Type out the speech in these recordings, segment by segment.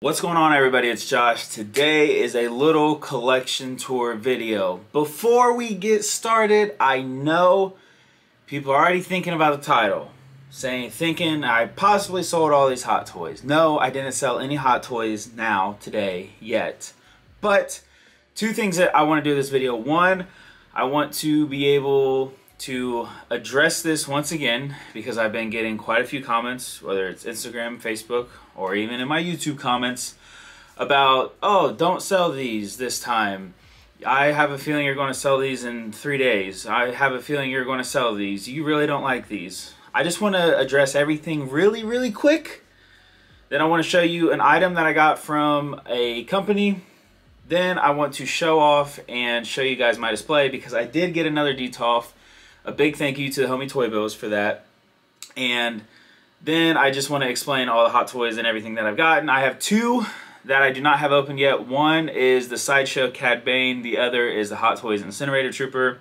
What's going on, everybody? It's Josh. Today is a little collection tour video. Before we get started, I know people are already thinking about the title, thinking I possibly sold all these Hot Toys. No, I didn't sell any Hot Toys today, yet. But two things that I want to do in this video. One, I want to be able to address this once again because I've been getting quite a few comments, whether it's Instagram, Facebook, or even in my YouTube comments about, oh, don't sell these this time. I have a feeling you're going to sell these in 3 days. I have a feeling you're going to sell these. You really don't like these. I just want to address everything really quick. Then I want to show you an item that I got from a company. Then I want to show off and show you guys my display because I did get another DTOF. A big thank you to the homie Toy Bills for that. And then I just want to explain all the Hot Toys and everything that I've gotten. I have two that I do not have open yet. One is the Sideshow Cad Bane. The other is the Hot Toys Incinerator Trooper.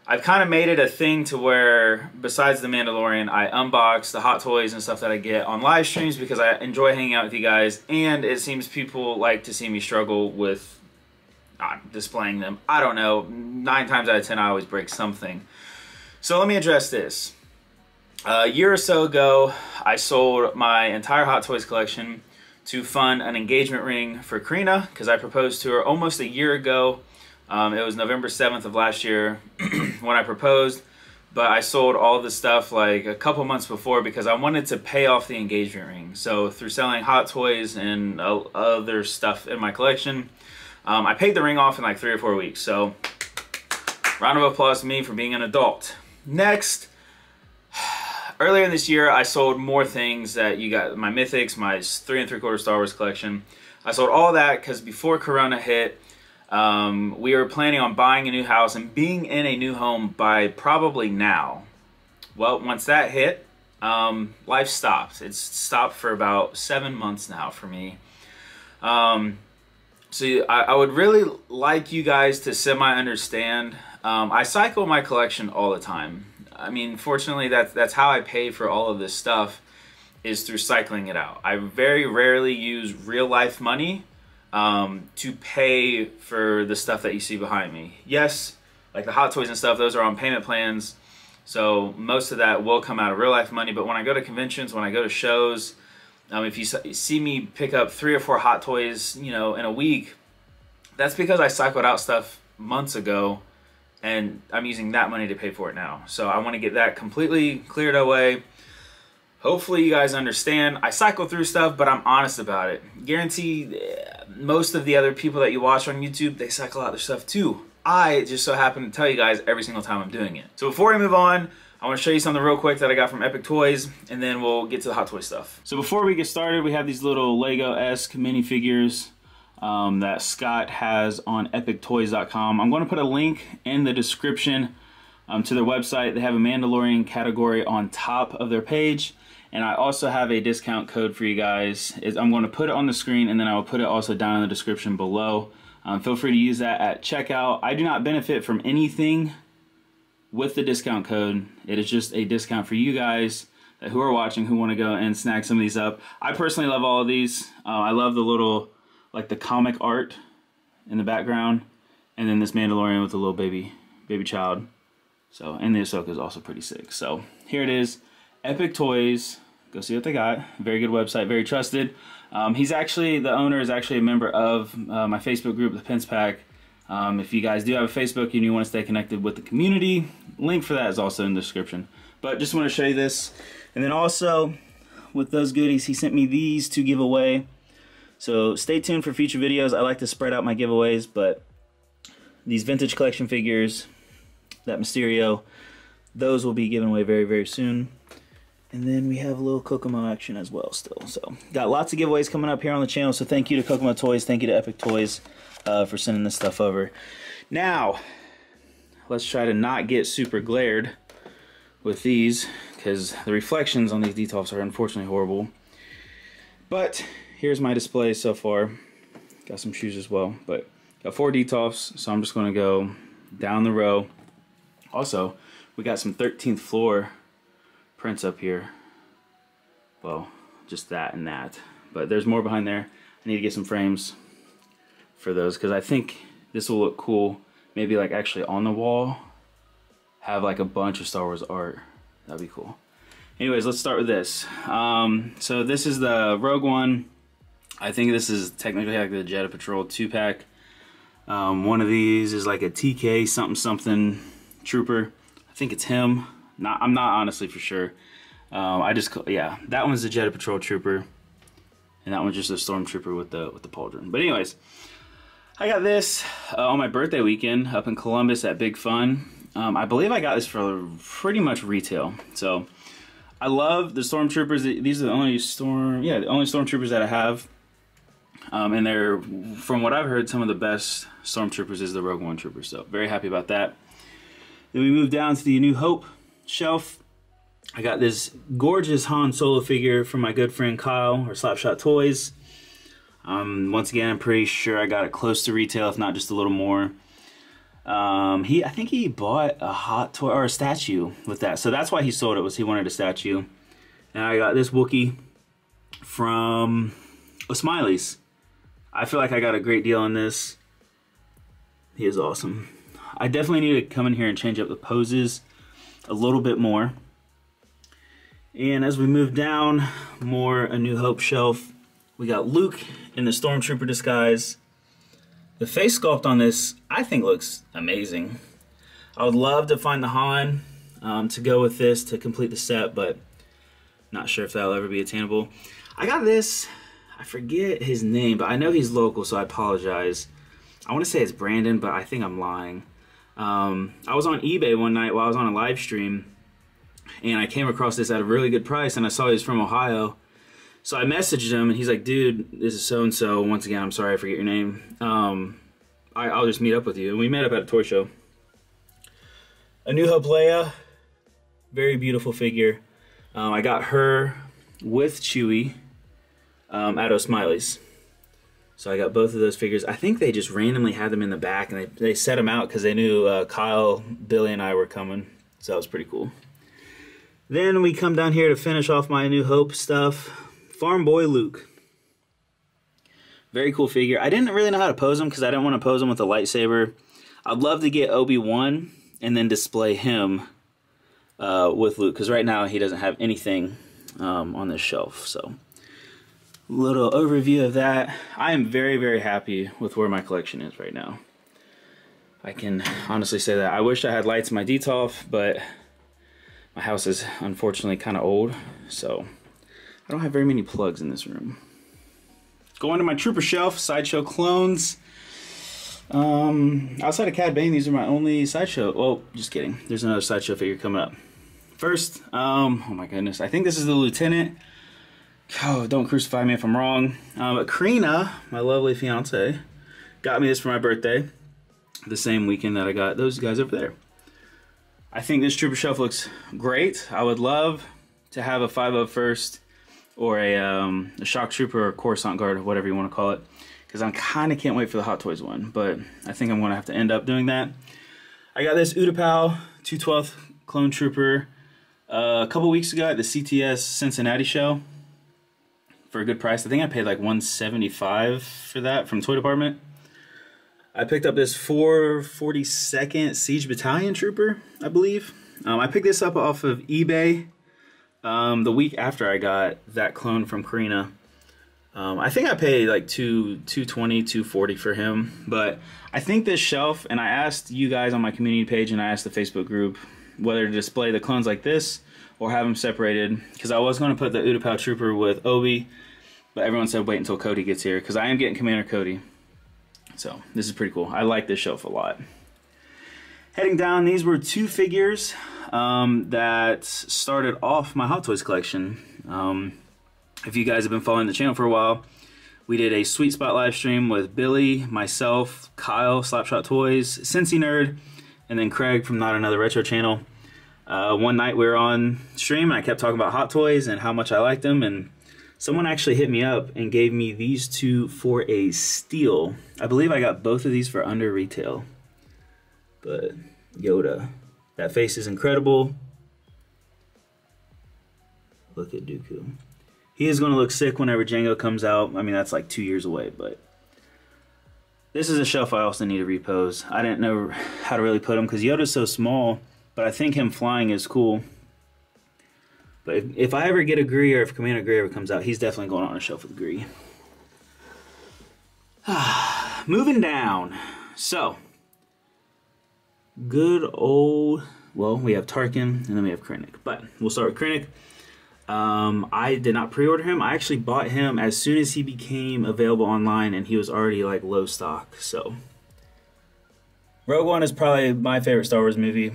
I've kind of made it a thing to where, besides the Mandalorian, I unbox the Hot Toys and stuff that I get on live streams because I enjoy hanging out with you guys. And it seems people like to see me struggle with displaying them. I don't know. 9 times out of 10, I always break something. So let me address this. A year or so ago, I sold my entire Hot Toys collection to fund an engagement ring for Karina because I proposed to her almost a year ago. It was November 7th of last year when I proposed, but I sold all the stuff like a couple months before because I wanted to pay off the engagement ring. So through selling Hot Toys and other stuff in my collection, I paid the ring off in like 3 or 4 weeks. So round of applause to me for being an adult. Next, earlier this year, I sold more things that you got, my Mythics, my 3 3/4 Star Wars collection. I sold all that because before Corona hit, we were planning on buying a new house and being in a new home by probably now. Well, once that hit, life stopped. It's stopped for about 7 months now for me. So I would really like you guys to semi-understand. I cycle my collection all the time. I mean, fortunately, that's how I pay for all of this stuff, is through cycling it out. I very rarely use real-life money to pay for the stuff that you see behind me. Yes, like the Hot Toys and stuff, those are on payment plans, so most of that will come out of real-life money. But when I go to conventions, when I go to shows, if you see me pick up 3 or 4 Hot Toys, you know, in a week, that's because I cycled out stuff months ago, and I'm using that money to pay for it now. So I want to get that completely cleared away. Hopefully you guys understand. I cycle through stuff, but I'm honest about it. Guarantee most of the other people that you watch on YouTube, they cycle out their stuff too. I just so happen to tell you guys every single time I'm doing it. So before we move on, I want to show you something real quick that I got from Epic Toys, and then we'll get to the Hot Toy stuff. So before we get started, we have these little Lego-esque minifigures that Scott has on epictoys.com. I'm going to put a link in the description to their website. They have a Mandalorian category on top of their page, and I also have a discount code for you guys. I'm going to put it on the screen, and then I will put it also down in the description below. Feel free to use that at checkout. I do not benefit from anything with the discount code. It is just a discount for you guys who are watching, who want to go and snag some of these up. I personally love all of these. I love the little, like the comic art in the background, and then this Mandalorian with a little baby child. So, and the Ahsoka is also pretty sick. So here it is, Epic Toys. Go see what they got. Very good website, very trusted. The owner is actually a member of my Facebook group, the Pence Pack. If you guys do have a Facebook and you want to stay connected with the community, link for that is also in the description. But just want to show you this. And then also, with those goodies, he sent me these to give away. So stay tuned for future videos. I like to spread out my giveaways, but these vintage collection figures, that Mysterio, those will be given away very soon. And then we have a little Kokomo action as well still. So got lots of giveaways coming up here on the channel. So thank you to Kokomo Toys. Thank you to Epic Toys for sending this stuff over. Now, let's try to not get super glared with these because the reflections on these DTOFs are unfortunately horrible. But here's my display so far. Got some shoes as well, but got 4 DTOFs, so I'm just going to go down the row. Also, we got some 13th floor prints up here. Well, just that and that, but there's more behind there. I need to get some frames for those because I think this will look cool. Maybe like actually on the wall, have like a bunch of Star Wars art. That'd be cool. Anyways, let's start with this. So this is the Rogue One. I think this is technically like the Jedi Patrol 2-pack. One of these is like a TK something something trooper. I think it's him. I'm not honestly for sure. Yeah, that one's the Jedi Patrol trooper, and that one's just a stormtrooper with the pauldron. But anyways, I got this on my birthday weekend up in Columbus at Big Fun. I believe I got this for pretty much retail. So I love the stormtroopers. These are the only stormtroopers that I have. And they're, from what I've heard, some of the best stormtroopers is the Rogue One trooper. So very happy about that. Then we move down to the New Hope shelf. I got this gorgeous Han Solo figure from my good friend Kyle, or Slapshot Toys. Once again, I'm pretty sure I got it close to retail, if not just a little more. I think he bought a hot toy or a statue with that, so that's why he sold it, was he wanted a statue. And I got this Wookiee from O'Smiley's. I feel like I got a great deal on this. He is awesome. I definitely need to come in here and change up the poses a little bit more. And as we move down, more A New Hope shelf. We got Luke in the Stormtrooper disguise. The face sculpt on this, I think, looks amazing. I would love to find the Han to go with this to complete the set, but not sure if that'll ever be attainable. I got this, I forget his name, but I know he's local, so I apologize. I want to say it's Brandon, but I think I'm lying. I was on eBay one night while I was on a live stream, and I came across this at a really good price, and I saw he was from Ohio. So I messaged him, and he's like, dude, this is so-and-so. Once again, I'm sorry, I forget your name. I'll just meet up with you. And we met up at a toy show. A New Hope Leia, very beautiful figure. I got her with Chewie at O'Smiley's. So I got both of those figures. I think they just randomly had them in the back, and they set them out because they knew Kyle, Billy, and I were coming. So that was pretty cool. Then we come down here to finish off my New Hope stuff. Farm Boy Luke. Very cool figure. I didn't really know how to pose him because I didn't want to pose him with a lightsaber. I'd love to get Obi-Wan and then display him with Luke, because right now he doesn't have anything on this shelf. So, little overview of that. I am very, very happy with where my collection is right now. I can honestly say that. I wish I had lights in my DTOF, but my house is unfortunately kind of old, so I don't have very many plugs in this room. Going to my Trooper shelf, Sideshow clones. Outside of Cad Bane, these are my only Sideshow. Well, just kidding. There's another Sideshow figure coming up. First, oh my goodness, I think this is the Lieutenant. Oh, don't crucify me if I'm wrong. But Karina, my lovely fiance, got me this for my birthday. The same weekend that I got those guys over there. I think this Trooper shelf looks great. I would love to have a 501st or a Shock Trooper or Coruscant Guard, or whatever you want to call it, because I kind of can't wait for the Hot Toys one, but I think I'm going to have to end up doing that. I got this Udapal 212th Clone Trooper a couple weeks ago at the CTS Cincinnati show for a good price. I think I paid like $175 for that from Toy Department. I picked up this 442nd Siege Battalion Trooper, I believe. I picked this up off of eBay the week after I got that clone from Karina. I think I paid like $220, $240 for him. But I think this shelf, and I asked you guys on my community page and I asked the Facebook group whether to display the clones like this or have them separated, because I was going to put the Udapal Trooper with Obi, but everyone said wait until Cody gets here, because I am getting Commander Cody. So this is pretty cool. I like this shelf a lot. Heading down, these were two figures that started off my Hot Toys collection. If you guys have been following the channel for a while, we did a Sweet Spot live stream with Billy, myself, Kyle, Slapshot Toys, Cincy Nerd, and then Craig from Not Another Retro channel. One night we were on stream and I kept talking about Hot Toys and how much I liked them, and someone actually hit me up and gave me these two for a steal. I believe I got both of these for under retail. But Yoda, that face is incredible. Look at Dooku. He is going to look sick whenever Jango comes out. I mean, that's like 2 years away, but this is a shelf I also need to repose. I didn't know how to really put him because Yoda's so small, but I think him flying is cool. But if I ever get a Gree, or if Commander Gree ever comes out, he's definitely going on a shelf with Gree. Moving down. So, good old, well, we have Tarkin, and then we have Krennic. But we'll start with Krennic. I did not pre-order him. I actually bought him as soon as he became available online, and he was already like low stock. So, Rogue One is probably my favorite Star Wars movie.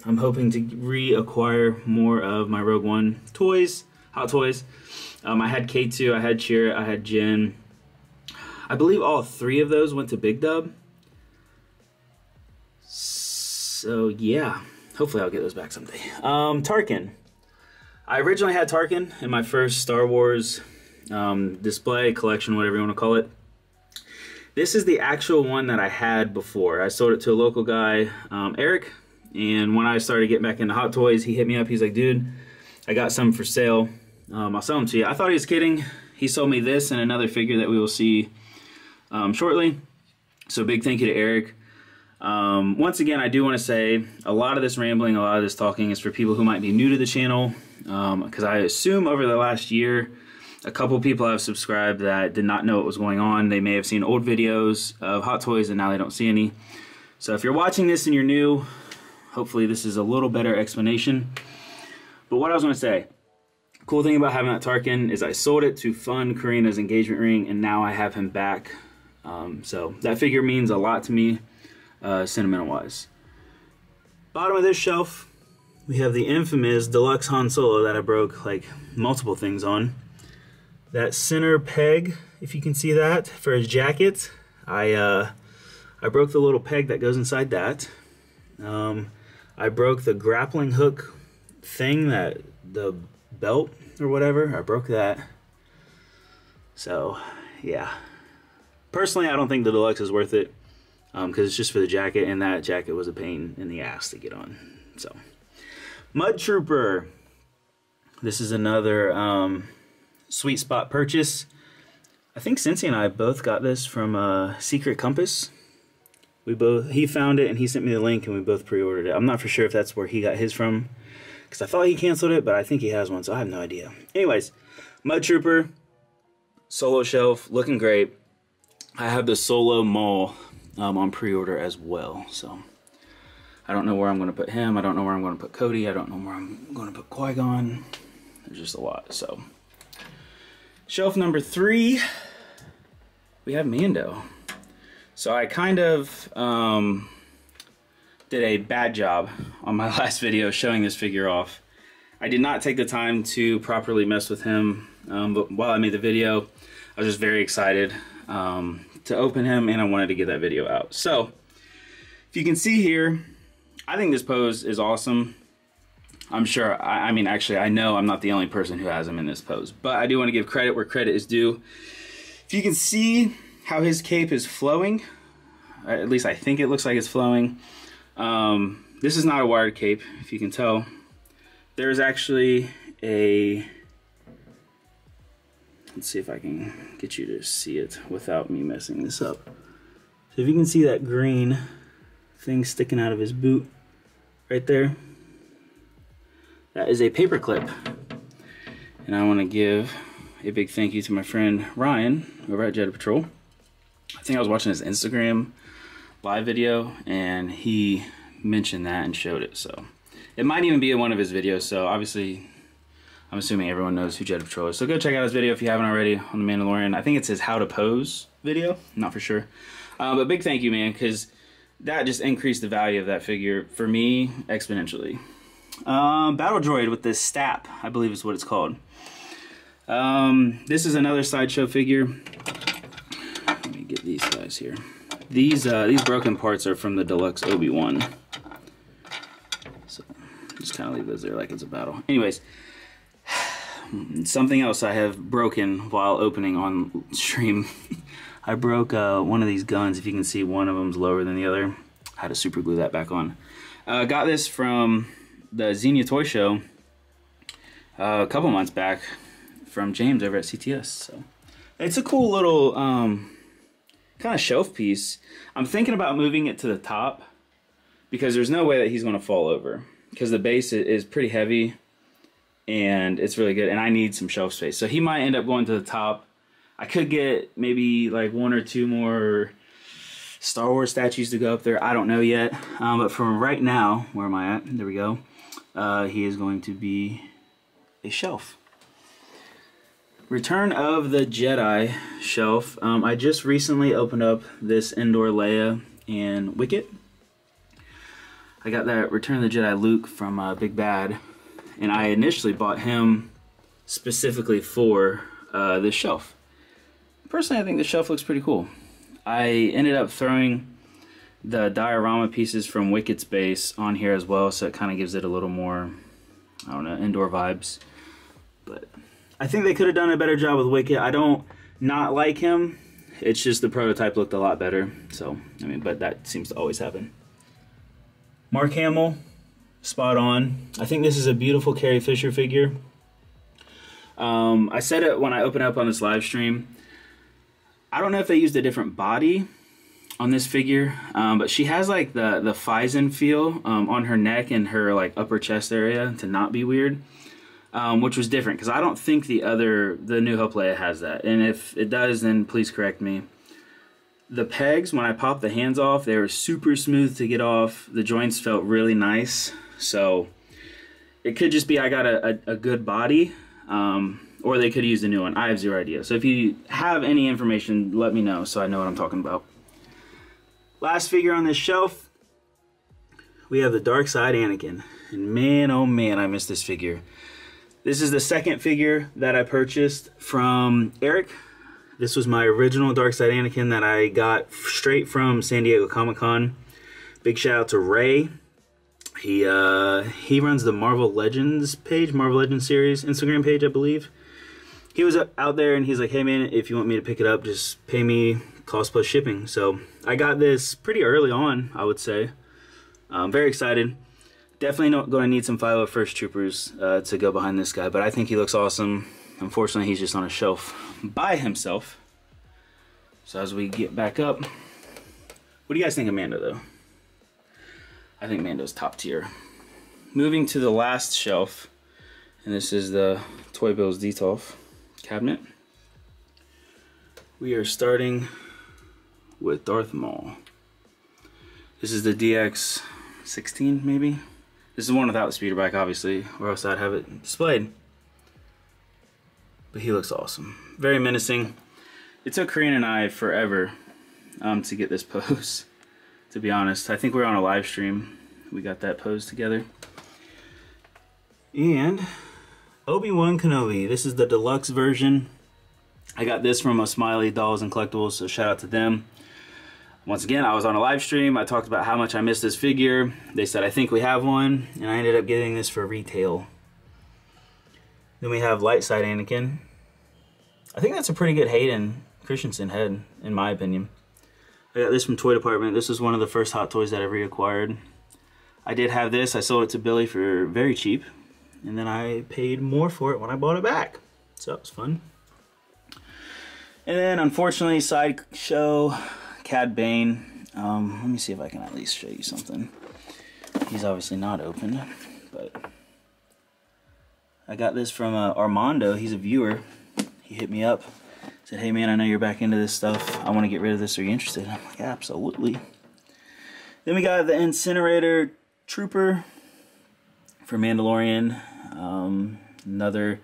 I'm hoping to reacquire more of my Rogue One toys, Hot Toys. I had K2, I had Chirrut, I had Jyn. I believe all 3 of those went to Big Dub. So yeah, hopefully I'll get those back someday. Tarkin. I originally had Tarkin in my first Star Wars display, collection, whatever you want to call it. This is the actual one that I had before. I sold it to a local guy, Eric, and when I started getting back into Hot Toys, he hit me up. He's like, dude, I got some for sale. I'll sell them to you. I thought he was kidding. He sold me this and another figure that we will see shortly. So big thank you to Eric. Once again, I do want to say a lot of this rambling, a lot of this talking is for people who might be new to the channel, because I assume over the last year, a couple people have subscribed that did not know what was going on. They may have seen old videos of Hot Toys and now they don't see any. So if you're watching this and you're new, hopefully this is a little better explanation. But what I was going to say, cool thing about having that Tarkin is I sold it to fund Karina's engagement ring, and now I have him back. So that figure means a lot to me, sentimental-wise. Bottom of this shelf, we have the infamous Deluxe Han Solo that I broke like multiple things on. That center peg, if you can see that, for his jacket, I broke the little peg that goes inside that. I broke the grappling hook thing, that the belt or whatever. I broke that. So yeah, personally I don't think the Deluxe is worth it, because it's just for the jacket, and that jacket was a pain in the ass to get on. So Mud Trooper, this is another sweet spot purchase. I think Cincy and I both got this from Secret Compass. He found it and he sent me the link, and we both pre-ordered it. I'm not for sure if that's where he got his from, because I thought he canceled it, but I think he has one, so I have no idea. Anyways, Mud Trooper, solo shelf, looking great. I have the Solo Maul on pre-order as well, so I don't know where I'm going to put him. I don't know where I'm going to put Cody. I don't know where I'm going to put Qui-Gon. There's just a lot. So shelf number 3, we have Mando. So I kind of did a bad job on my last video showing this figure off. I did not take the time to properly mess with him, but while I made the video, I was just very excited to open him, and I wanted to get that video out. So if you can see here, I think this pose is awesome. I'm sure, I mean, actually, I know I'm not the only person who has him in this pose, but I do want to give credit where credit is due. If you can see how his cape is flowing, at least I think it looks like it's flowing. This is not a wired cape, if you can tell. There's actually a, let's see if I can get you to see it without me messing this up. So if you can see that green thing sticking out of his boot right there, that is a paper clip. And I want to give a big thank you to my friend Ryan over at Jedi Patrol. I think I was watching his Instagram live video and he mentioned that and showed it, so it might even be in one of his videos. So obviously I'm assuming everyone knows who Jedi Patrol is, so go check out his video if you haven't already on The Mandalorian. I think it's his how to pose video, I'm not for sure, but big thank you, man, because that just increased the value of that figure for me exponentially. Battle Droid with this Stap, I believe is what it's called. This is another sideshow figure. Let me get these guys here. These broken parts are from the Deluxe Obi-Wan. So just kind of leave those there like it's a battle. Anyways, something else I have broken while opening on stream. I broke one of these guns. If you can see, one of them's lower than the other. I had to super glue that back on. Got this from the Xenia Toy Show a couple months back from James over at CTS. So it's a cool little kind of shelf piece. I'm thinking about moving it to the top because there's no way that he's going to fall over because the base is pretty heavy and it's really good and I need some shelf space. So he might end up going to the top. I could get maybe like 1 or 2 more Star Wars statues to go up there. I don't know yet. But from right now, where am I at? There we go. He is going to be a shelf. Return of the Jedi shelf. I just recently opened up this Endor Leia and Wicket. I got that Return of the Jedi Luke from Big Bad. And I initially bought him specifically for this shelf. Personally, I think the shelf looks pretty cool. I ended up throwing the diorama pieces from Wicket's base on here as well, so it kind of gives it a little more, I don't know, Endor vibes. But I think they could have done a better job with Wicket. I don't not like him. It's just the prototype looked a lot better. So, I mean, but that seems to always happen. Mark Hamill, spot on. I think this is a beautiful Carrie Fisher figure. I said it when I opened up on this live stream. I don't know if they used a different body on this figure, but she has like the Phison feel on her neck and her like upper chest area to not be weird, which was different because I don't think the New Hope Leia has that. And if it does, then please correct me. The pegs, when I popped the hands off, they were super smooth to get off. The joints felt really nice. So it could just be I got a good body. Or they could use a new one. I have zero idea. So if you have any information, let me know so I know what I'm talking about. Last figure on this shelf, we have the Dark Side Anakin. And man, oh man, I miss this figure. This is the second figure that I purchased from Eric. This was my original Dark Side Anakin that I got straight from San Diego Comic-Con. Big shout out to Ray. He runs the Marvel Legends page, Marvel Legends series, Instagram page, I believe. He was out there and he's like, hey man, if you want me to pick it up, just pay me cost plus shipping. So I got this pretty early on, I would say. I'm very excited. Definitely not going to need some 501st Troopers to go behind this guy, but I think he looks awesome. Unfortunately, he's just on a shelf by himself. So as we get back up, what do you guys think of Mando though? I think Mando's top tier. Moving to the last shelf, and this is the Toy Bills Detolf cabinet. We are starting with Darth Maul. This is the DX16, maybe? This is one without the speeder bike, obviously, or else I'd have it displayed. But he looks awesome. Very menacing. It took Korean and I forever to get this pose, to be honest. I think we were on a live stream. We got that pose together. And Obi-Wan Kenobi. This is the deluxe version. I got this from Smiley Dolls and Collectibles, so shout out to them. Once again, I was on a live stream. I talked about how much I missed this figure. They said, I think we have one, and I ended up getting this for retail. Then we have Light Side Anakin. I think that's a pretty good Hayden Christensen head, in my opinion. I got this from Toy Department. This was one of the first Hot Toys that I reacquired. I did have this. I sold it to Billy for very cheap. And then I paid more for it when I bought it back. So that was fun. And then, unfortunately, Sideshow Cad Bane. Let me see if I can at least show you something. He's obviously not open, but I got this from Armando. He's a viewer. He hit me up. Said, hey man, I know you're back into this stuff. I want to get rid of this. Are you interested? I'm like, absolutely. Then we got the Incinerator Trooper for Mandalorian. Another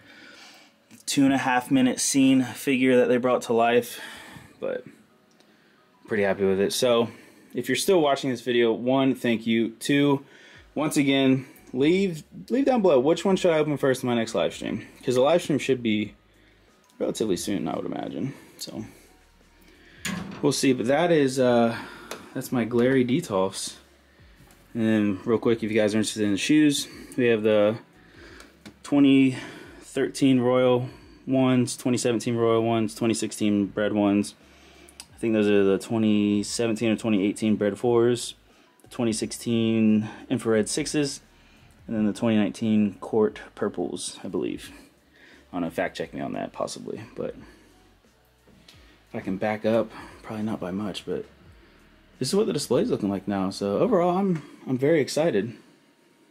2.5 minute scene figure that they brought to life, but pretty happy with it. So if you're still watching this video, 1, thank you. 2, once again, leave down below which one should I open first in my next live stream, because the live stream should be relatively soon, I would imagine. So we'll see. But that is that's my glary Detolfs. And then real quick, if you guys are interested in the shoes, we have the 2013 Royal ones, 2017 Royal ones, 2016 Bred ones. I think those are the 2017 or 2018 Bred 4s, the 2016 Infrared 6s, and then the 2019 Court Purples, I believe. I don't know, fact check me on that possibly, but if I can back up, probably not by much, but this is what the display's looking like now. So overall, I'm very excited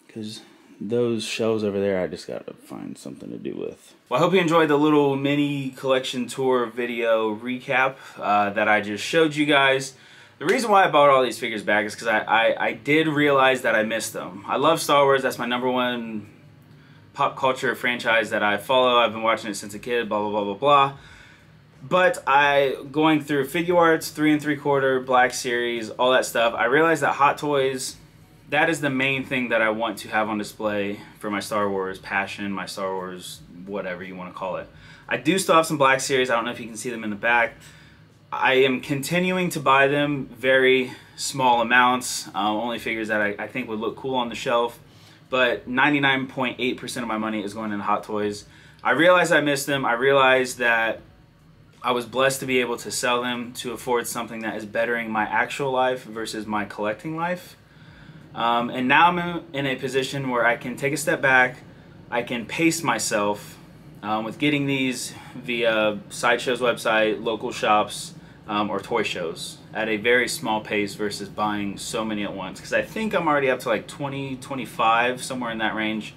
because those shelves over there, I just gotta find something to do with. Well, I hope you enjoyed the little mini collection tour video recap that I just showed you guys. The reason why I bought all these figures back is because I did realize that I missed them. I love Star Wars. That's my #1 pop culture franchise that I follow. I've been watching it since a kid, blah, blah, blah, blah, blah. But going through Figure Arts, 3 3/4, Black Series, all that stuff, I realized that Hot Toys, that is the main thing that I want to have on display for my Star Wars passion, my Star Wars, whatever you want to call it. I do still have some Black Series. I don't know if you can see them in the back. I am continuing to buy them, very small amounts, only figures that I think would look cool on the shelf. But 99.8% of my money is going into Hot Toys. I realized I missed them. I realized that I was blessed to be able to sell them to afford something that is bettering my actual life versus my collecting life. And now I'm in a position where I can take a step back. I can pace myself with getting these via Sideshow's website, local shops, or toy shows at a very small pace versus buying so many at once. Because I think I'm already up to like 20, 25, somewhere in that range.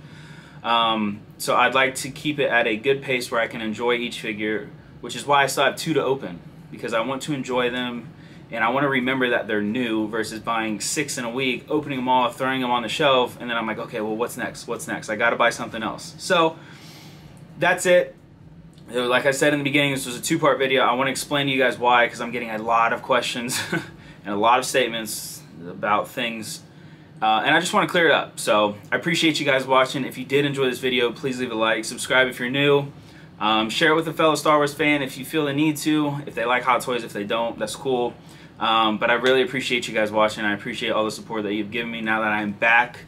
So I'd like to keep it at a good pace where I can enjoy each figure, which is why I still have 2 to open. Because I want to enjoy them, and I want to remember that they're new versus buying 6 in a week, opening them all, throwing them on the shelf, and then I'm like, okay, well, what's next? What's next? I got to buy something else. So that's it. Like I said in the beginning, this was a 2-part video. I want to explain to you guys why, because I'm getting a lot of questions and a lot of statements about things, and I just want to clear it up. So I appreciate you guys watching. If you did enjoy this video, please leave a like, subscribe if you're new, share it with a fellow Star Wars fan if you feel the need to. If they like Hot Toys, if they don't, that's cool. But I really appreciate you guys watching. I appreciate all the support that you've given me now that I'm back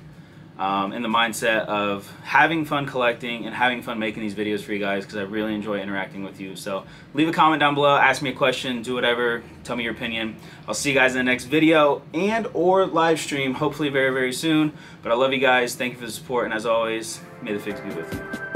in the mindset of having fun collecting and having fun making these videos for you guys, because I really enjoy interacting with you. So leave a comment down below, ask me a question, do whatever, tell me your opinion. I'll see you guys in the next video and or live stream, hopefully very, very soon. But I love you guys. Thank you for the support, and as always, may the figs be with you.